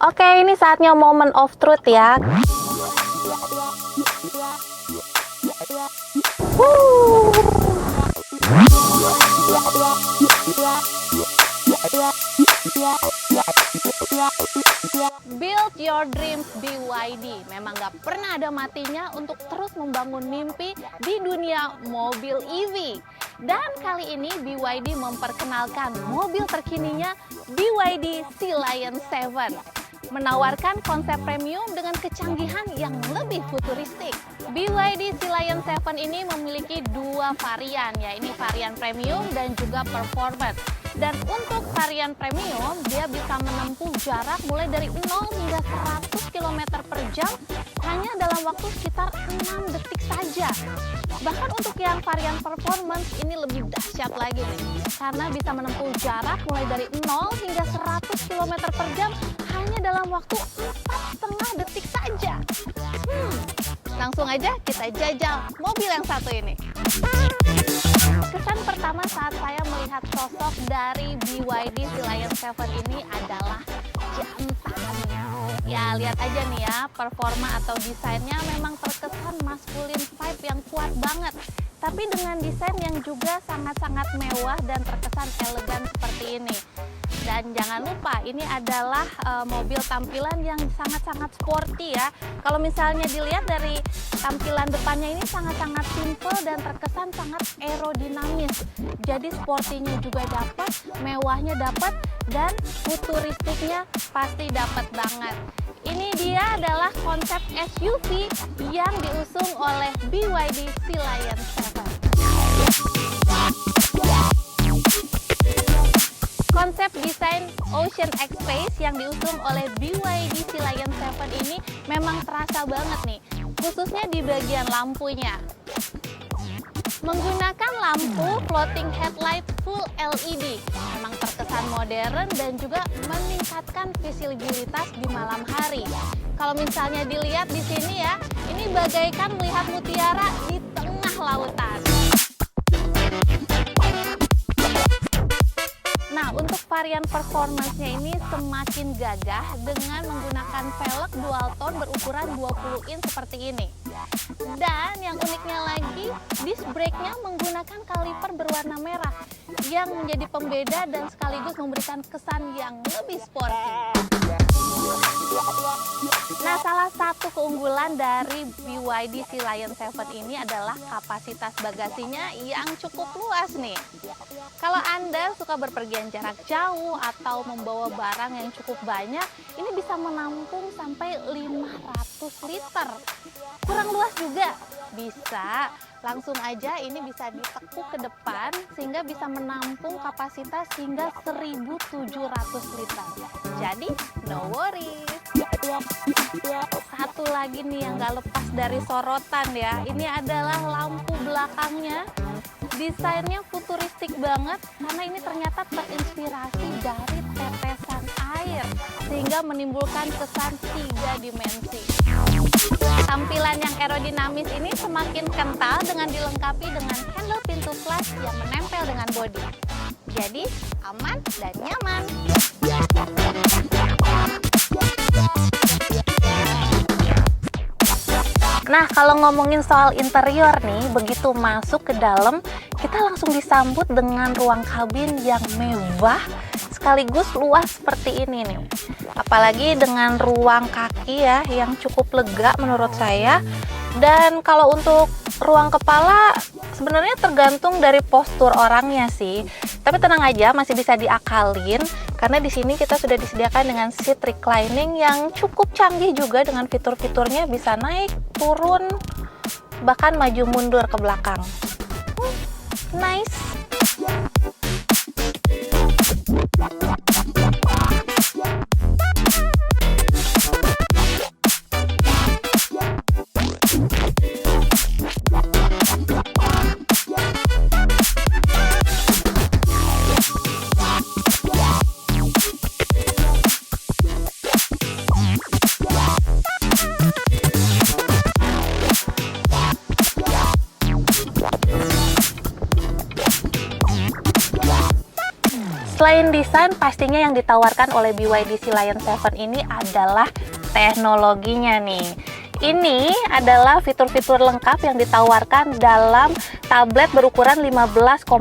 Oke, ini saatnya moment of truth ya. Build your dreams BYD. Memang gak pernah ada matinya untuk terus membangun mimpi di dunia mobil EV. Dan kali ini BYD memperkenalkan mobil terkininya BYD Sea Lion 7. Menawarkan konsep premium dengan kecanggihan yang lebih futuristik. BYD Sea Lion 7 ini memiliki dua varian, yaitu varian premium dan juga performance. Dan untuk varian premium, dia bisa menempuh jarak mulai dari 0 hingga 100 km per jam hanya dalam waktu sekitar 6 detik saja. Bahkan untuk yang varian performance ini lebih dahsyat lagi nih, karena bisa menempuh jarak mulai dari 0 hingga 100 km per jam hanya dalam waktu 4,5 detik saja. Langsung aja kita jajal mobil yang satu ini. Kesan pertama saat saya melihat sosok dari BYD Sea Lion 7 ini adalah jantannya. Ya, lihat aja nih ya, performa atau desainnya memang terkesan maskulin vibe yang kuat banget. Tapi dengan desain yang juga sangat-sangat mewah dan terkesan elegan seperti ini. Dan jangan lupa, ini adalah mobil tampilan yang sangat-sangat sporty ya. Kalau misalnya dilihat dari tampilan depannya ini sangat-sangat simple dan terkesan sangat aerodinamis. Jadi sportinya juga dapat, mewahnya dapat, dan futuristiknya pasti dapat banget. Ini dia adalah konsep SUV yang diusung oleh BYD Sea Lion 7. Konsep desain Ocean X Space yang diusung oleh BYD Sea Lion 7 ini memang terasa banget nih, khususnya di bagian lampunya. Menggunakan lampu floating headlight full LED, memang terkesan modern dan juga meningkatkan visibilitas di malam hari. Kalau misalnya dilihat di sini ya, ini bagaikan melihat mutiara di tengah lautan. Nah, untuk varian performance-nya ini semakin gagah dengan menggunakan velg dual tone berukuran 20 in seperti ini. Dan yang uniknya lagi, disc brake-nya menggunakan kaliper berwarna merah yang menjadi pembeda dan sekaligus memberikan kesan yang lebih sporty. Nah, salah satu keunggulan dari BYD Sea Lion 7 ini adalah kapasitas bagasinya yang cukup luas nih. Kalau Anda suka berpergian jarak jauh atau membawa barang yang cukup banyak, ini bisa menampung sampai 500 liter. Kurang luas juga? Bisa. Langsung aja ini bisa ditekuk ke depan sehingga bisa menampung kapasitas hingga 1.700 liter. Jadi, no worries. Satu lagi nih yang gak lepas dari sorotan ya, ini adalah lampu belakangnya. Desainnya futuristik banget karena ini ternyata terinspirasi dari tetesan air sehingga menimbulkan kesan 3 dimensi. Tampilan yang aerodinamis ini semakin kental dengan dilengkapi dengan handle pintu flash yang menempel dengan bodi. Jadi aman dan nyaman. Nah, kalau ngomongin soal interior nih, begitu masuk ke dalam, kita langsung disambut dengan ruang kabin yang mewah sekaligus luas seperti ini nih. Apalagi dengan ruang kaki ya yang cukup lega menurut saya. Dan kalau untuk ruang kepala sebenarnya tergantung dari postur orangnya sih. Tapi tenang aja, masih bisa diakalin karena di sini kita sudah disediakan dengan seat reclining yang cukup canggih juga dengan fitur-fiturnya, bisa naik, turun, bahkan maju mundur ke belakang. Nice. Selain desain, pastinya yang ditawarkan oleh BYD Sea Lion 7 ini adalah teknologinya nih. Ini adalah fitur-fitur lengkap yang ditawarkan dalam tablet berukuran 15,6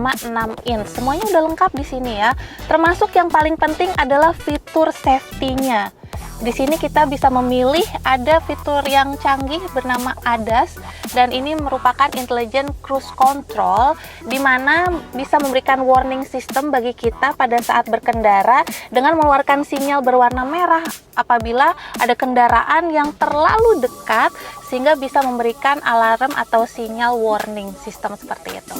inch. Semuanya udah lengkap di sini ya. Termasuk yang paling penting adalah fitur safety-nya. Di sini kita bisa memilih ada fitur yang canggih bernama ADAS, dan ini merupakan Intelligent Cruise Control, di mana bisa memberikan warning system bagi kita pada saat berkendara dengan mengeluarkan sinyal berwarna merah apabila ada kendaraan yang terlalu dekat, sehingga bisa memberikan alarm atau sinyal warning system seperti itu.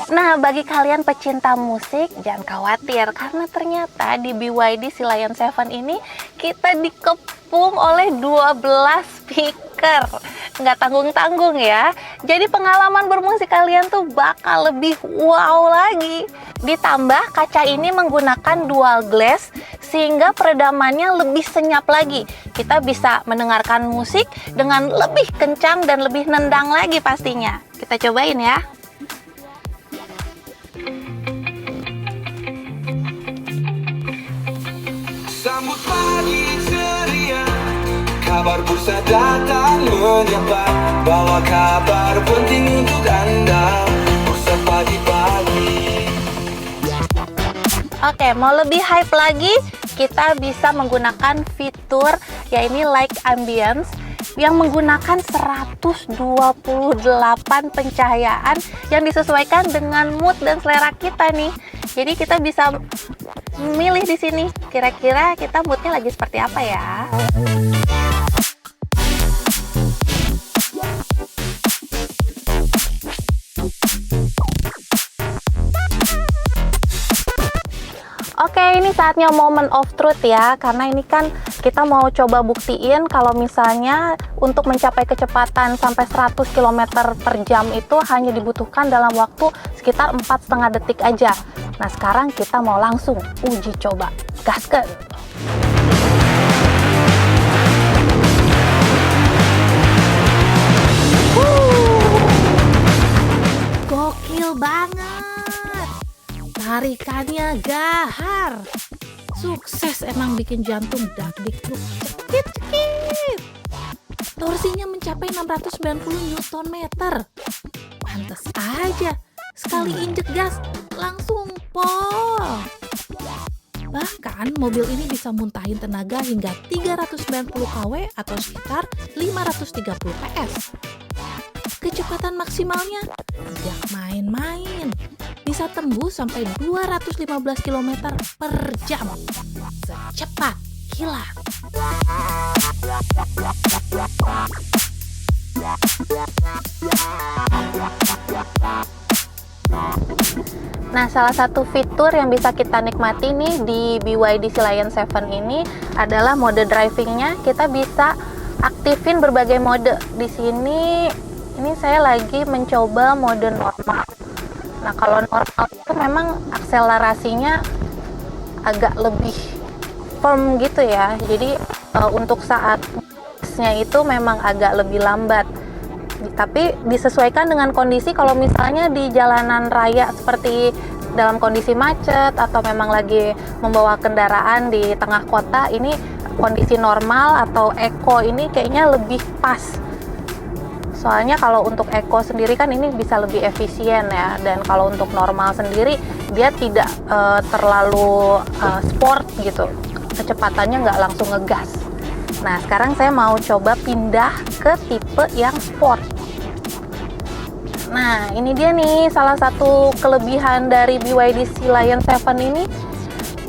Nah, bagi kalian pecinta musik, jangan khawatir karena ternyata di BYD Sea Lion 7 ini kita dikepung oleh 12 speaker. Nggak tanggung-tanggung ya. Jadi pengalaman bermusik kalian tuh bakal lebih wow lagi. Ditambah kaca ini menggunakan dual glass sehingga peredamannya lebih senyap lagi. Kita bisa mendengarkan musik dengan lebih kencang dan lebih nendang lagi pastinya. Kita cobain ya. Sambut pagi ceria, kabar bursa datang menyapa, bawa kabar penting untuk Anda, bursa pagi-pagi. Oke, mau lebih hype lagi, kita bisa menggunakan fitur yaitu Light Ambience yang menggunakan 128 pencahayaan yang disesuaikan dengan mood dan selera kita nih. Jadi kita bisa milih di sini kira-kira kita moodnya lagi seperti apa ya. Oke, ini saatnya moment of truth ya, karena ini kan kita mau coba buktiin kalau misalnya untuk mencapai kecepatan sampai 100 km per jam itu hanya dibutuhkan dalam waktu sekitar 4,5 detik aja. Nah, sekarang kita mau langsung uji coba. Gaskan! Gokil banget! Tarikannya gahar. Sukses emang bikin jantung dak-dikduk cekit-cekit. Torsinya mencapai 690 Nm. Pantes aja, sekali injek gas langsung pol. Bahkan mobil ini bisa muntahin tenaga hingga 390 kW atau sekitar 530 PS. Kecepatan maksimalnya tidak main-main, bisa tembus sampai 215 km per jam. Secepat kilat. Nah, salah satu fitur yang bisa kita nikmati nih di BYD Sea Lion 7 ini adalah mode drivingnya. Kita bisa aktifin berbagai mode. Di sini ini saya lagi mencoba mode normal. Nah, kalau normal itu memang akselerasinya agak lebih firm gitu ya. Jadi untuk saat gasnya itu memang agak lebih lambat. Tapi disesuaikan dengan kondisi, kalau misalnya di jalanan raya seperti dalam kondisi macet atau memang lagi membawa kendaraan di tengah kota, ini kondisi normal atau eco ini kayaknya lebih pas. Soalnya kalau untuk eco sendiri kan ini bisa lebih efisien ya, dan kalau untuk normal sendiri dia tidak terlalu sport gitu, kecepatannya nggak langsung ngegas. Nah, sekarang saya mau coba pindah ke tipe yang sport. Nah, ini dia nih salah satu kelebihan dari BYD Sea Lion 7 ini.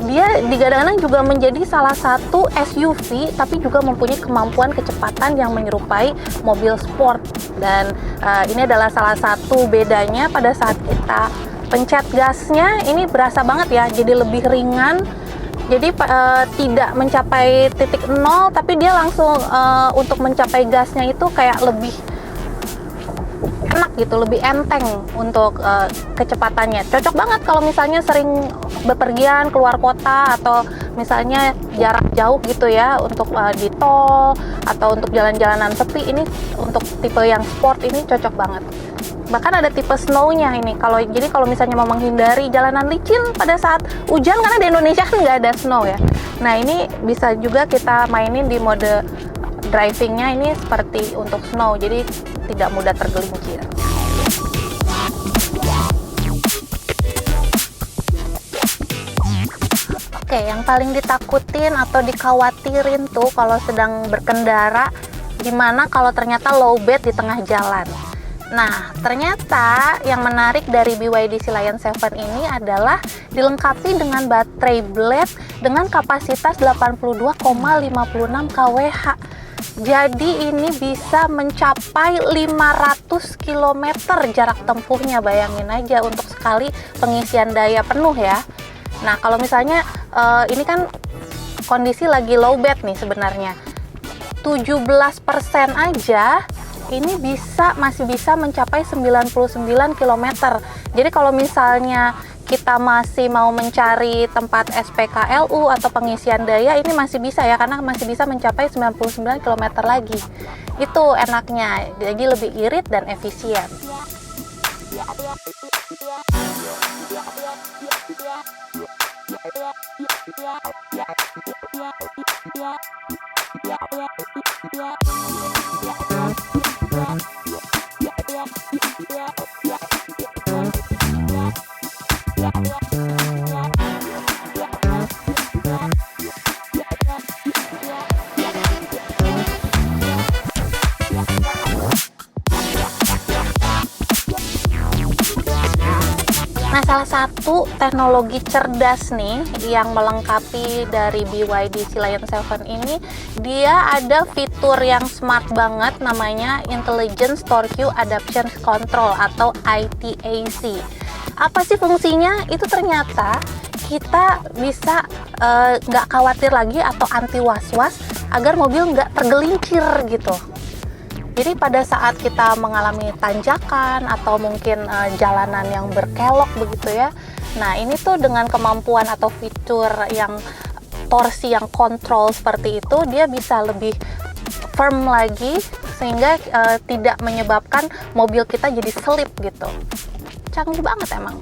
Dia digadang-gadang juga menjadi salah satu SUV, tapi juga mempunyai kemampuan kecepatan yang menyerupai mobil sport. Dan ini adalah salah satu bedanya pada saat kita pencet gasnya, ini berasa banget ya, jadi lebih ringan. Jadi tidak mencapai titik nol, tapi dia langsung untuk mencapai gasnya itu kayak lebih enak gitu, lebih enteng untuk kecepatannya. Cocok banget kalau misalnya sering bepergian keluar kota atau misalnya jarak jauh gitu ya, untuk di tol atau untuk jalan-jalanan sepi. Ini untuk tipe yang sport ini cocok banget. Bahkan ada tipe snow-nya ini. Jadi kalau misalnya mau menghindari jalanan licin pada saat hujan, karena di Indonesia kan nggak ada snow ya. Nah, ini bisa juga kita mainin di mode driving-nya ini seperti untuk snow, jadi tidak mudah tergelincir. Oke, yang paling ditakutin atau dikhawatirin tuh kalau sedang berkendara, gimana kalau ternyata lowbat di tengah jalan. Nah, ternyata yang menarik dari BYD Lion 7 ini adalah dilengkapi dengan baterai blade dengan kapasitas 82,56 kWh. Jadi ini bisa mencapai 500 km jarak tempuhnya, bayangin aja untuk sekali pengisian daya penuh ya. Nah, kalau misalnya ini kan kondisi lagi lowbat nih sebenarnya. 17% aja ini masih bisa mencapai 99 km. Jadi kalau misalnya kita masih mau mencari tempat SPKLU atau pengisian daya, ini masih bisa ya, karena masih bisa mencapai 99 km lagi. Itu enaknya, jadi lebih irit dan efisien. Nah, salah satu teknologi cerdas nih yang melengkapi dari BYD Lion 7 ini, dia ada fitur yang smart banget, namanya Intelligent Store Queue Adaption Control atau ITAC. Apa sih fungsinya? Itu ternyata kita bisa nggak khawatir lagi atau anti was-was agar mobil nggak tergelincir gitu. Jadi pada saat kita mengalami tanjakan atau mungkin jalanan yang berkelok begitu ya, nah ini tuh dengan kemampuan atau fitur yang torsi yang kontrol seperti itu, dia bisa lebih firm lagi sehingga tidak menyebabkan mobil kita jadi selip gitu. Canggih banget emang.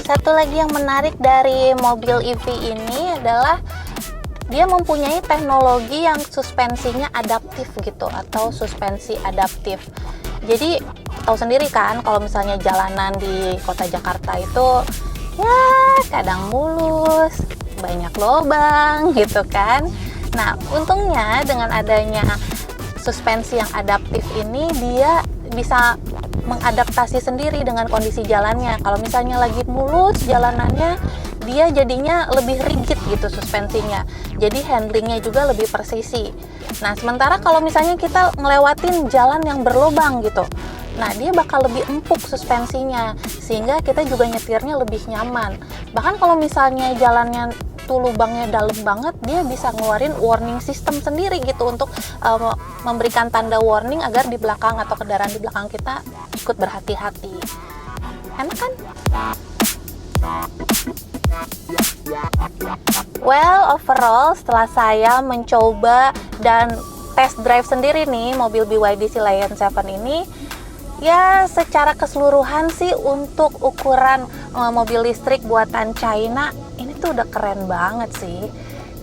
Satu lagi yang menarik dari mobil EV ini adalah dia mempunyai teknologi yang suspensinya adaptif gitu, atau suspensi adaptif. Jadi tahu sendiri kan kalau misalnya jalanan di kota Jakarta itu ya kadang mulus, banyak lubang gitu kan. Nah, untungnya dengan adanya suspensi yang adaptif ini, dia bisa mengadaptasi sendiri dengan kondisi jalannya. Kalau misalnya lagi mulus jalanannya, dia jadinya lebih rigid gitu suspensinya. Jadi handlingnya juga lebih presisi. Nah, sementara kalau misalnya kita ngelewatin jalan yang berlubang gitu, nah dia bakal lebih empuk suspensinya, sehingga kita juga nyetirnya lebih nyaman. Bahkan kalau misalnya jalannya tuh lubangnya dalam banget, dia bisa ngeluarin warning system sendiri gitu untuk memberikan tanda warning agar di belakang atau kendaraan di belakang kita ikut berhati-hati. Enak kan? Well, overall setelah saya mencoba dan test drive sendiri nih mobil BYD Lion 7 ini, ya secara keseluruhan sih untuk ukuran mobil listrik buatan China ini tuh udah keren banget sih.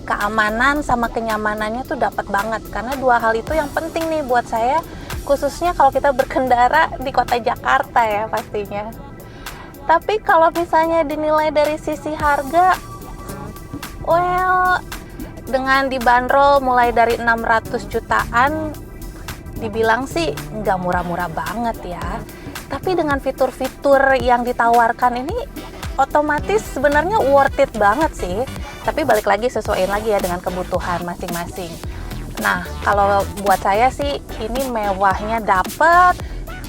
Keamanan sama kenyamanannya tuh dapat banget, karena dua hal itu yang penting nih buat saya, khususnya kalau kita berkendara di kota Jakarta ya pastinya. Tapi kalau misalnya dinilai dari sisi harga, well, dengan dibanderol mulai dari 600 jutaan, dibilang sih nggak murah-murah banget ya. Tapi dengan fitur-fitur yang ditawarkan ini, otomatis sebenarnya worth it banget sih. Tapi balik lagi, sesuaiin lagi ya dengan kebutuhan masing-masing. Nah, kalau buat saya sih ini mewahnya dapet,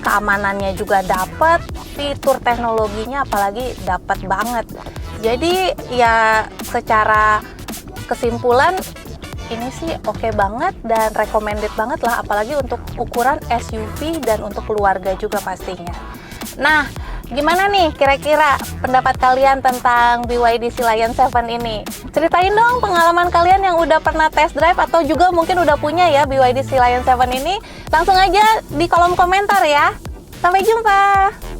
keamanannya juga dapet, fitur teknologinya apalagi dapet banget. Jadi ya secara kesimpulan ini sih oke banget dan recommended banget lah, apalagi untuk ukuran SUV dan untuk keluarga juga pastinya. Nah, Gimana nih kira-kira pendapat kalian tentang BYD Sea Lion 7 ini? Ceritain dong pengalaman kalian yang udah pernah test drive atau juga mungkin udah punya ya BYD Sea Lion 7 ini. Langsung aja di kolom komentar ya. Sampai jumpa!